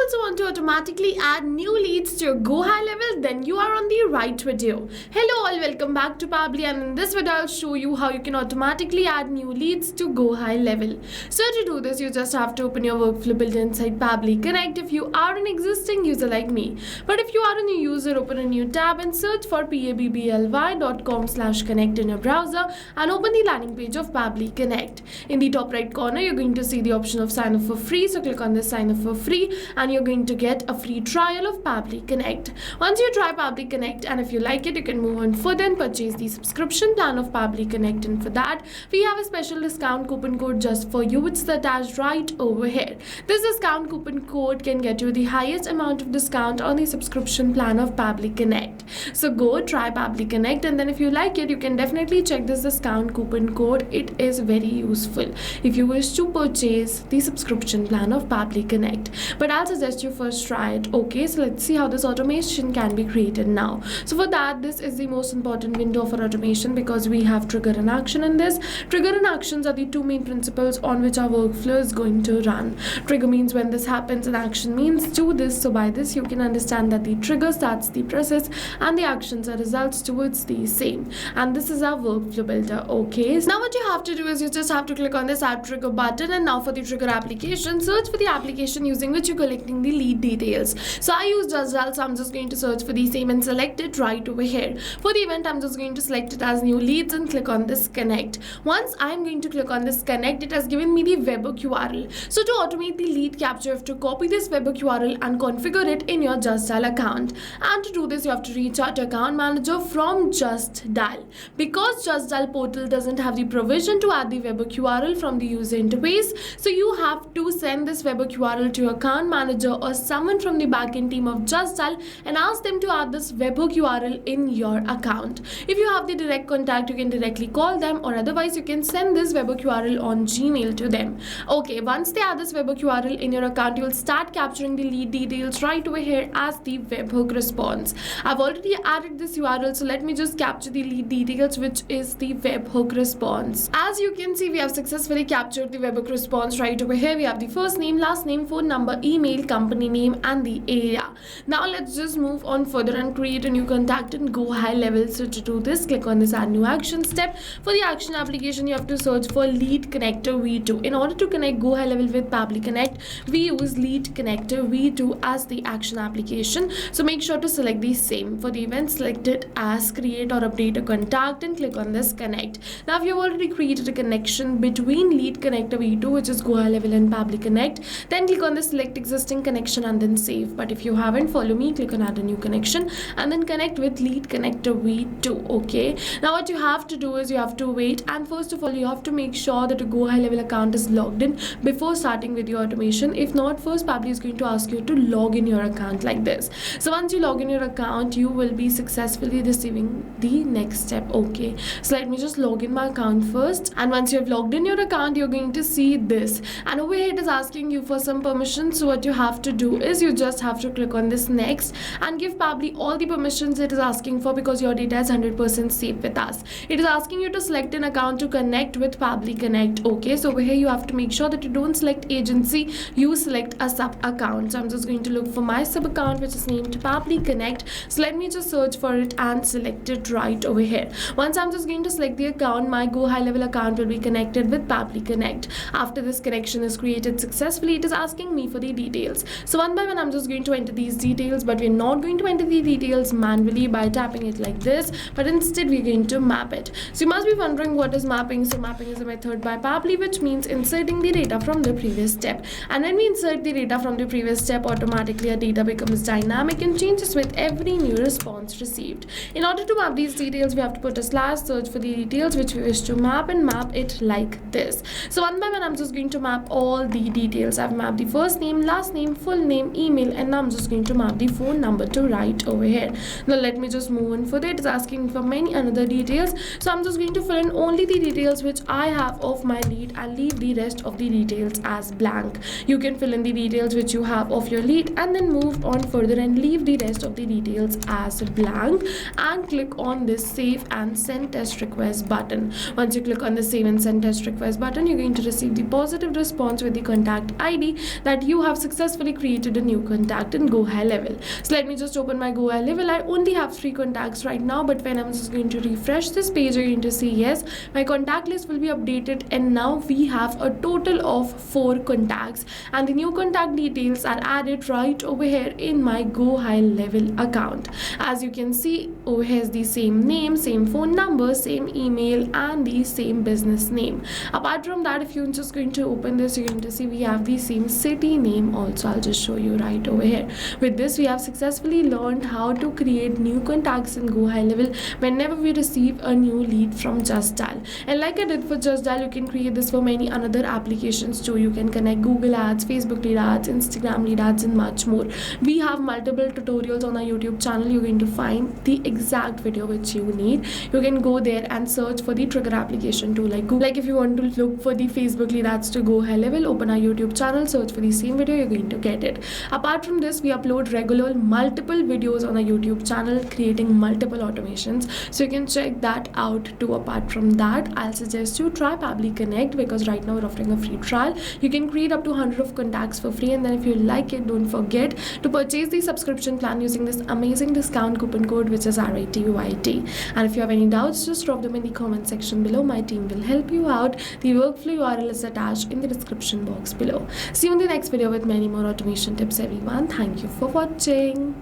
also want to automatically add new leads to your Go High Level, then you are on the right video. Hello all, welcome back to Pabbly, and in this video I'll show you how you can automatically add new leads to Go High Level. So to do this, you just have to open your workflow built inside Pabbly Connect if you are an existing user like me. But if you are a new user, open a new tab and search for pabbly.com/connect in your browser and open the landing page of Pabbly Connect. In the top right corner, you're going to see the option of sign up for free. So click on this sign up for free and you're going to get a free trial of Pabbly Connect. Once you try Pabbly Connect and if you like it, you can move on further and purchase the subscription plan of Pabbly Connect. And for that, we have a special discount coupon code just for you, which is attached right over here. This discount coupon code can get you the highest amount of discount on the subscription plan of Pabbly Connect. So go try Pabbly Connect, and then if you like it, you can definitely check this discount coupon code. It is very useful if you wish to purchase the subscription plan of Pabbly Connect. But I'll suggest you first try it. Okay, so let's see how this automation can be created now. So for that, this is the most important window for automation because we have trigger and action in this. Trigger and actions are the two main principles on which our workflow is going to run. Trigger means when this happens and action means do this. So by this, you can understand that the trigger starts the process and the actions are results towards the same. And this is our workflow builder. Okay, so now what you have to do is you just have to click on this add trigger button, and now for the trigger application, search for the application using which you're collecting the lead details. So I use Just Dial, so I'm just going to search for the same and select it right over here. For the event, I'm just going to select it as new leads and click on this connect. Once I'm going to click on this connect, it has given me the webhook URL. So to automate the lead capture, you have to copy this webhook URL and configure it in your Just Dial account. And to do this, you have to reach out to account manager from Just Dial. Because Just Dial portal doesn't have the provision to add the webhook URL from the user interface, so you have to send this webhook URL to your account manager or someone from the backend team of Just Dial and ask them to add this webhook URL in your account. If you have the direct contact, you can directly call them, or otherwise you can send this webhook URL on Gmail to them. Okay, once they add this webhook URL in your account, you'll start capturing the lead details right over here as the webhook response. I've already added this URL, so let me just capture the lead details, which is the webhook response. As you can see, we have successfully captured the webhook response right over here. We have the first name, last name, phone number, email, company name, and the area. Now let's just move on further and create a new contact in Go High Level. So to do this, click on this add new action step. For the action application, you have to search for lead connector v2. In order to connect Go High Level with Pabbly Connect, we use lead connector v2 as the action application. So make sure to select the same. For the event, select it as create or update a contact and click on this connect. Now if you've already created a connection between lead connector v2, which is Go High Level and Pabbly Connect, then click on the select existing connection and then save. But if you haven't, follow me, click on add a new connection and then connect with lead connector v2. Okay, now what you have to do is you have to wait, and first of all you have to make sure that a Go High Level account is logged in before starting with your automation. If not, first Pabbly is going to ask you to log in your account like this. So once you log in your account, you will be successfully receiving the next step. Okay, so let me just log in my account first, and once you have logged in your account, you're going to see this, and over here it is asking you for some permissions. So what you have to do is you just have to click on this next and give Pabbly all the permissions it is asking for, because your data is 100% safe with us. It is asking you to select an account to connect with Pabbly Connect. Okay, so over here you have to make sure that you don't select agency, you select a sub account. So I'm just going to look for my sub account, which is named Pabbly Connect. So let me just search for it and select it right over here. Once I'm just going to select the account, my Go High Level account will be connected with Pabbly Connect. After this connection is created successfully, it is asking me for the details. So one by one I'm just going to enter these details, but we're not going to enter the details manually by tapping it like this, but instead we're going to map it. So you must be wondering what is mapping. So mapping is a method by Pabbly which means inserting the data from the previous step. And when we insert the data from the previous step, automatically our data becomes dynamic and changes with every new response received. In order to map these details, we have to put a slash, search for the details which we wish to map, and map it like this. So one by one I'm just going to map all the details. I've mapped the first name, last name, full name, email, and now I'm just going to map the phone number to right over here. Now let me just move on further. It is asking for many another details, so I'm just going to fill in only the details which I have of my lead and leave the rest of the details as blank. You can fill in the details which you have of your lead and then move on further and leave the rest of the details as blank, and click on this save and send test request button. Once you click on the save and send test request button, you're going to receive the positive response with the contact ID that you have successfully successfully created a new contact in GoHighLevel. So let me just open my GoHighLevel. I only have 3 contacts right now, but when I'm just going to refresh this page, you're going to see yes, my contact list will be updated, and now we have a total of 4 contacts, and the new contact details are added right over here in my GoHighLevel account. As you can see, over here is the same name, same phone number, same email, and the same business name. Apart from that, if you're just going to open this, you're going to see we have the same city name also. I'll just show you right over here. With this, we have successfully learned how to create new contacts in GoHighLevel whenever we receive a new lead from Just Dial. And like I did for Just Dial, you can create this for many another applications too. You can connect Google ads, Facebook lead ads, Instagram lead ads, and much more. We have multiple tutorials on our YouTube channel. You're going to find the exact video which you need. You can go there and search for the trigger application too, like Google. Like if you want to look for the Facebook lead ads to GoHighLevel, open our YouTube channel, search for the same video, you're going to get it. Apart from this, we upload regular multiple videos on our YouTube channel creating multiple automations, so you can check that out too. Apart from that, I'll suggest you try Pabbly Connect, because right now we're offering a free trial. You can create up to 100 of contacts for free, and then if you like it, don't forget to purchase the subscription plan using this amazing discount coupon code, which is RITUIT. And if you have any doubts, just drop them in the comment section below. My team will help you out. The workflow URL is attached in the description box below. See you in the next video with many more automation tips, everyone. Thank you for watching.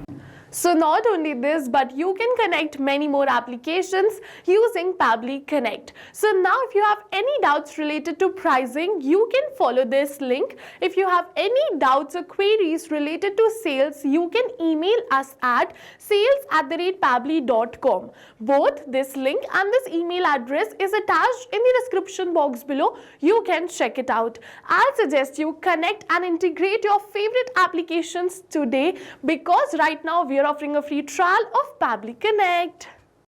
So not only this, but you can connect many more applications using Pabbly Connect. So now if you have any doubts related to pricing, you can follow this link. If you have any doubts or queries related to sales, you can email us at sales@pabbly.com. Both this link and this email address is attached in the description box below. You can check it out. I'll suggest you connect and integrate your favorite applications today, because right now we are offering a free trial of Pabbly Connect.